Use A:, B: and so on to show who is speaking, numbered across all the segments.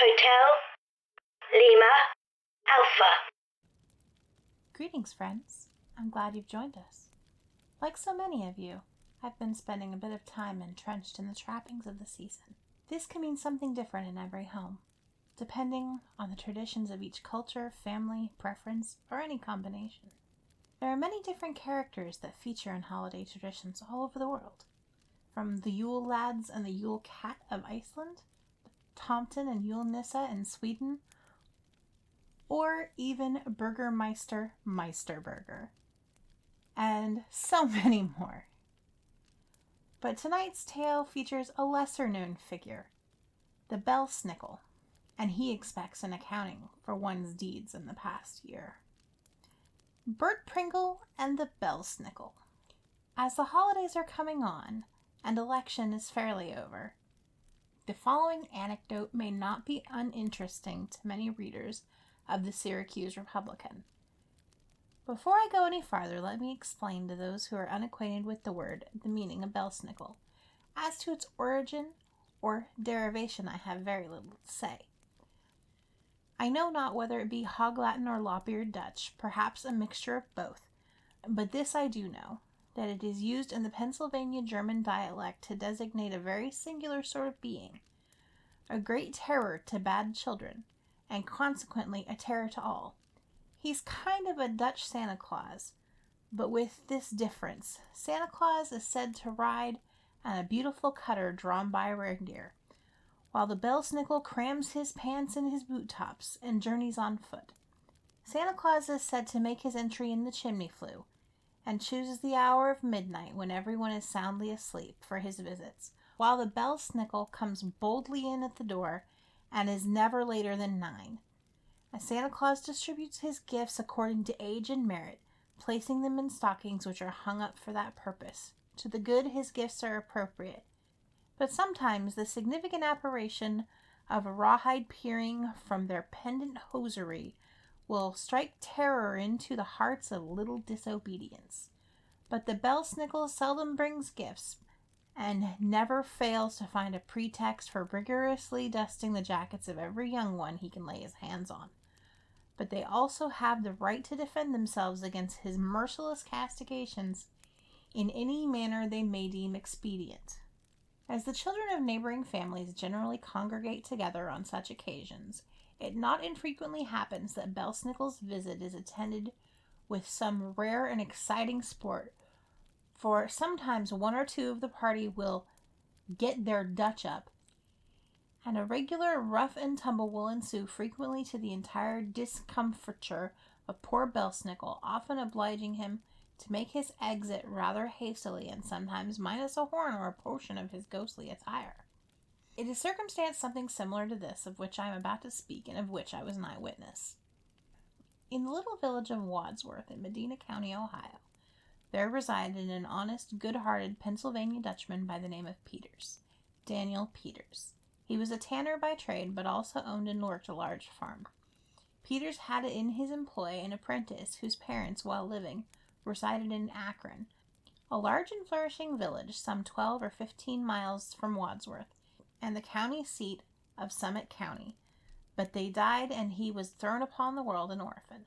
A: Hotel Lima Alpha.
B: Greetings, friends. I'm glad you've joined us. Like so many of you, I've been spending a bit of time entrenched in the trappings of the season. This can mean something different in every home, depending on the traditions of each culture, family, preference, or any combination. There are many different characters that feature in holiday traditions all over the world. From the Yule lads and the Yule cat of Iceland, Tomten and Yule Nissa in Sweden, or even Burgermeister Meisterburger, and so many more. But tonight's tale features a lesser-known figure, the Belsnickel, and he expects an accounting for one's deeds in the past year. Burt Pringle and the Bellsnickel. As the holidays are coming on, and election is fairly over, the following anecdote may not be uninteresting to many readers of the Syracuse Republican. Before I go any farther, let me explain to those who are unacquainted with the word the meaning of Belsnickel. As to its origin or derivation, I have very little to say. I know not whether it be Hog Latin or lop-eared Dutch, perhaps a mixture of both, but this I do know, that it is used in the Pennsylvania German dialect to designate a very singular sort of being, a great terror to bad children, and consequently a terror to all. He's kind of a Dutch Santa Claus, but with this difference. Santa Claus is said to ride on a beautiful cutter drawn by a reindeer, while the Belsnickel crams his pants in his boot tops and journeys on foot. Santa Claus is said to make his entry in the chimney flue, and chooses the hour of midnight when everyone is soundly asleep for his visits, while the Belsnickel comes boldly in at the door and is never later than 9. Santa Claus distributes his gifts according to age and merit, placing them in stockings which are hung up for that purpose. To the good his gifts are appropriate, but sometimes the significant apparition of a rawhide peering from their pendant hosiery will strike terror into the hearts of little disobedience. But the Belsnickel seldom brings gifts, and never fails to find a pretext for rigorously dusting the jackets of every young one he can lay his hands on. But they also have the right to defend themselves against his merciless castigations in any manner they may deem expedient. As the children of neighboring families generally congregate together on such occasions, it not infrequently happens that Belsnickel's visit is attended with some rare and exciting sport, for sometimes one or two of the party will get their Dutch up, and a regular rough and tumble will ensue, frequently to the entire discomfiture of poor Belsnickel, often obliging him to make his exit rather hastily, and sometimes minus a horn or a portion of his ghostly attire. It is circumstance something similar to this of which I am about to speak, and of which I was an eyewitness. In the little village of Wadsworth in Medina County, Ohio, there resided an honest, good-hearted Pennsylvania Dutchman by the name of Peters, Daniel Peters. He was a tanner by trade, but also owned and worked a large farm. Peters had in his employ an apprentice whose parents, while living, resided in Akron, a large and flourishing village some 12 or 15 miles from Wadsworth, and the county seat of Summit County. But they died, and he was thrown upon the world an orphan.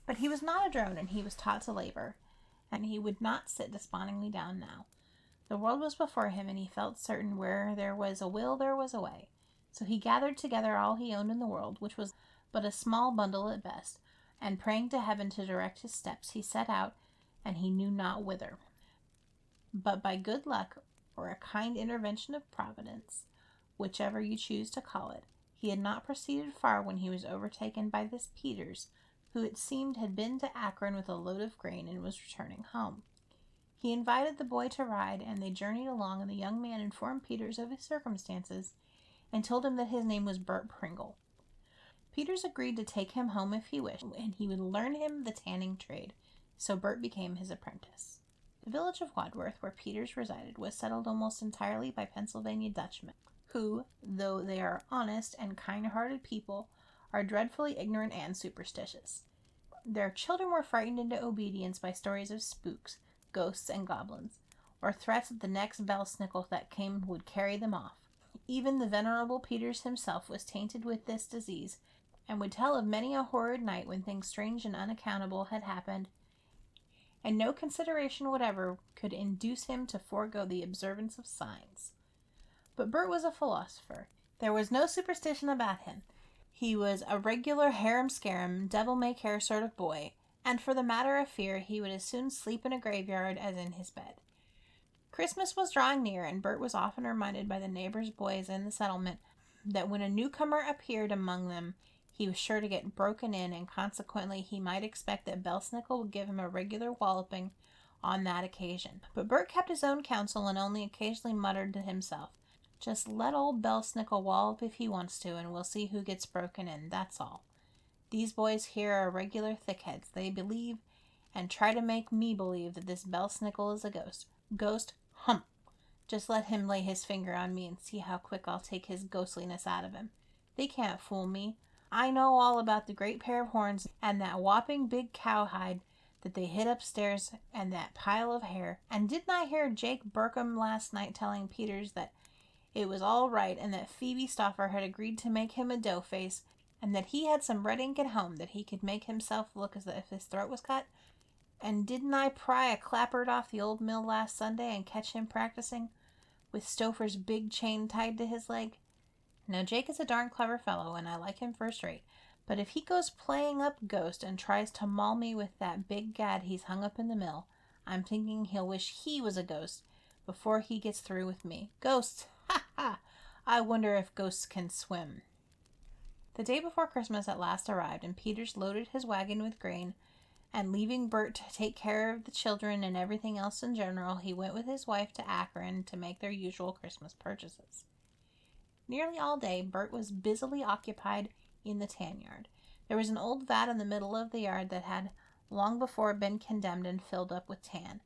B: But he was not a drone, and he was taught to labor, and he would not sit despondingly down now. The world was before him, and he felt certain where there was a will there was a way. So he gathered together all he owned in the world, which was but a small bundle at best, and praying to heaven to direct his steps, he set out, and he knew not whither. But by good luck, or a kind intervention of Providence, whichever you choose to call it, he had not proceeded far when he was overtaken by this Peters, who it seemed had been to Akron with a load of grain and was returning home. He invited the boy to ride, and they journeyed along, and the young man informed Peters of his circumstances, and told him that his name was Burt Pringle. Peters agreed to take him home if he wished, and he would learn him the tanning trade, so Burt became his apprentice. The village of Wadsworth, where Peters resided, was settled almost entirely by Pennsylvania Dutchmen, who, though they are honest and kind-hearted people, are dreadfully ignorant and superstitious. Their children were frightened into obedience by stories of spooks, ghosts, and goblins, or threats that the next Belsnickel that came would carry them off. Even the venerable Peters himself was tainted with this disease, and would tell of many a horrid night when things strange and unaccountable had happened, and no consideration whatever could induce him to forego the observance of signs. But Burt was a philosopher. There was no superstition about him. He was a regular harum-scarum, devil-may-care sort of boy, and for the matter of fear, he would as soon sleep in a graveyard as in his bed. Christmas was drawing near, and Burt was often reminded by the neighbors' boys in the settlement that when a newcomer appeared among them, he was sure to get broken in, and consequently he might expect that Belsnickel would give him a regular walloping on that occasion. But Burt kept his own counsel and only occasionally muttered to himself, "Just let old Belsnickel wallop if he wants to, and we'll see who gets broken in, that's all. These boys here are regular thickheads. They believe, and try to make me believe, that this Belsnickel is a ghost. Ghost? Hump! Just let him lay his finger on me and see how quick I'll take his ghostliness out of him. They can't fool me. I know all about the great pair of horns and that whopping big cowhide that they hid upstairs and that pile of hair. And didn't I hear Jake Burkham last night telling Peters that it was all right, and that Phoebe Stoffer had agreed to make him a dough-face, and that he had some red ink at home that he could make himself look as if his throat was cut? And didn't I pry a clapboard off the old mill last Sunday and catch him practicing, with Stouffer's big chain tied to his leg? Now, Jake is a darn clever fellow, and I like him first rate, but if he goes playing up ghost and tries to maul me with that big gad he's hung up in the mill, I'm thinking he'll wish he was a ghost before he gets through with me. Ghosts! Ha ha! I wonder if ghosts can swim." The day before Christmas at last arrived, and Peters loaded his wagon with grain, and leaving Burt to take care of the children and everything else in general, he went with his wife to Akron to make their usual Christmas purchases. Nearly all day, Burt was busily occupied in the tan yard. There was an old vat in the middle of the yard that had long before been condemned and filled up with tan.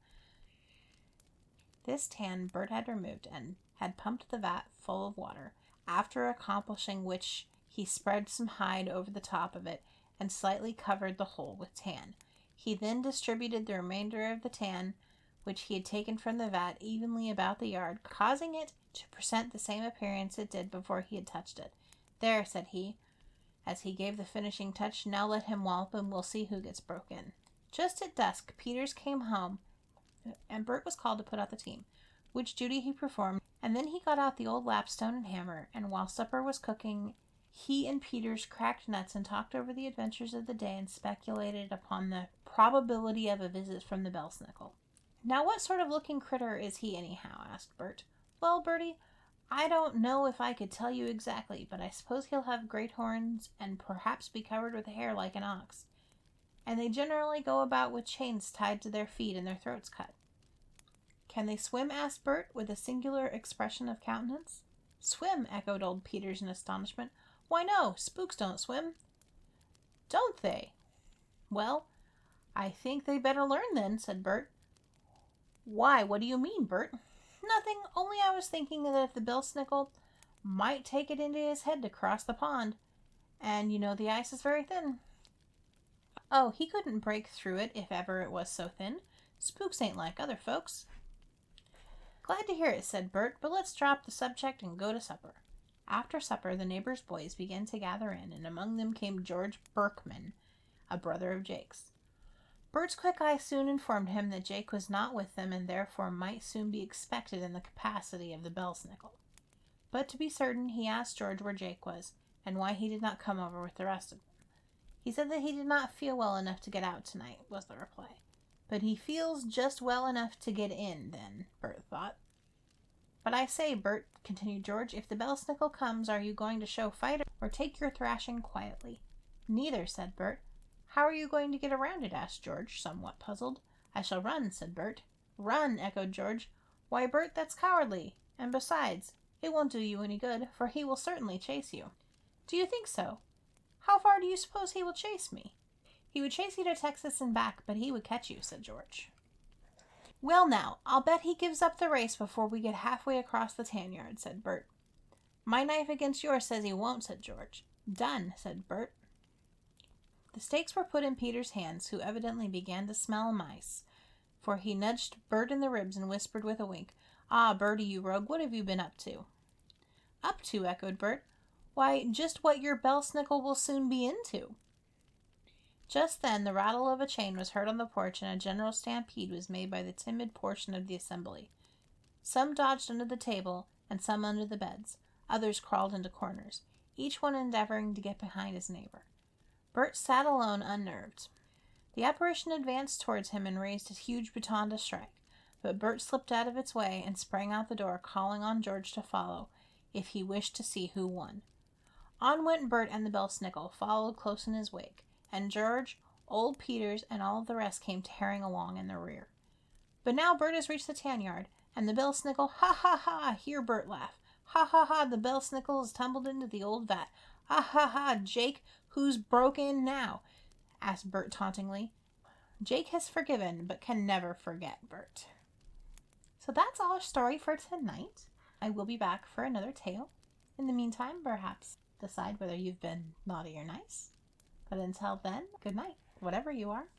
B: This tan Burt had removed and had pumped the vat full of water, after accomplishing which he spread some hide over the top of it and slightly covered the whole with tan. He then distributed the remainder of the tan, which he had taken from the vat, evenly about the yard, causing it to present the same appearance it did before he had touched it. "There," said he, as he gave the finishing touch, "now let him wallop, and we'll see who gets broke in." Just at dusk, Peters came home, and Burt was called to put out the team, which duty he performed, and then he got out the old lapstone and hammer, and while supper was cooking, he and Peters cracked nuts and talked over the adventures of the day and speculated upon the probability of a visit from the Belsnickel. "Now, what sort of looking critter is he anyhow?" asked Burt. "Well, Bertie, I don't know if I could tell you exactly, but I suppose he'll have great horns and perhaps be covered with hair like an ox. And they generally go about with chains tied to their feet and their throats cut." "Can they swim?" asked Burt, with a singular expression of countenance. "Swim?" echoed old Peters in astonishment. "Why, no, spooks don't swim." "Don't they? Well, I think they better learn then," said Burt. "Why, what do you mean, Burt?" "Nothing, only I was thinking that if the Belsnickel might take it into his head to cross the pond, and you know the ice is very thin." "Oh, he couldn't break through it if ever it was so thin. Spooks ain't like other folks." "Glad to hear it," said Burt, "but let's drop the subject and go to supper." After supper, the neighbors' boys began to gather in, and among them came George Berkman, a brother of Jake's. Bert's quick eye soon informed him that Jake was not with them, and therefore might soon be expected in the capacity of the Belsnickel. But to be certain, he asked George where Jake was, and why he did not come over with the rest of them. He said that he did not feel well enough to get out tonight, was the reply. "But he feels just well enough to get in, then," Burt thought. "But I say, Burt," continued George, "if the Belsnickel comes, are you going to show fight or take your thrashing quietly?" "Neither," said Burt. "How are you going to get around it?" asked George, somewhat puzzled. "I shall run," said Burt. "Run!" echoed George. "Why, Burt, that's cowardly. And besides, it won't do you any good, for he will certainly chase you." "Do you think so? How far do you suppose he will chase me?" "He would chase you to Texas and back, but he would catch you," said George. "Well, now, I'll bet he gives up the race before we get halfway across the tan yard," said Burt. "My knife against yours says he won't," said George. "Done," said Burt. The stakes were put in Peter's hands, who evidently began to smell mice, for he nudged Burt in the ribs and whispered with a wink, "Ah, Bertie, you rogue, what have you been up to?" Up to, echoed Bert. Why, just what your Belsnickel will soon be into. Just then the rattle of a chain was heard on the porch, and a general stampede was made by the timid portion of the assembly. Some dodged under the table, and some under the beds. Others crawled into corners, each one endeavoring to get behind his neighbor. Bert sat alone, unnerved. The apparition advanced towards him and raised his huge baton to strike, but Bert slipped out of its way and sprang out the door, calling on George to follow, if he wished to see who won. On went Bert, and the Belsnickel followed close in his wake, and George, old Peters, and all of the rest came tearing along in the rear. But now Bert has reached the tan yard, and the Belsnickel, ha ha ha, hear Bert laugh. Ha ha ha, the Belsnickel has tumbled into the old vat. Ha ha ha, Jake, who's broke in now? Asked Bert tauntingly. Jake has forgiven, but can never forget Bert. So that's our story for tonight. I will be back for another tale. In the meantime, perhaps decide whether you've been naughty or nice. But until then, good night, whatever you are.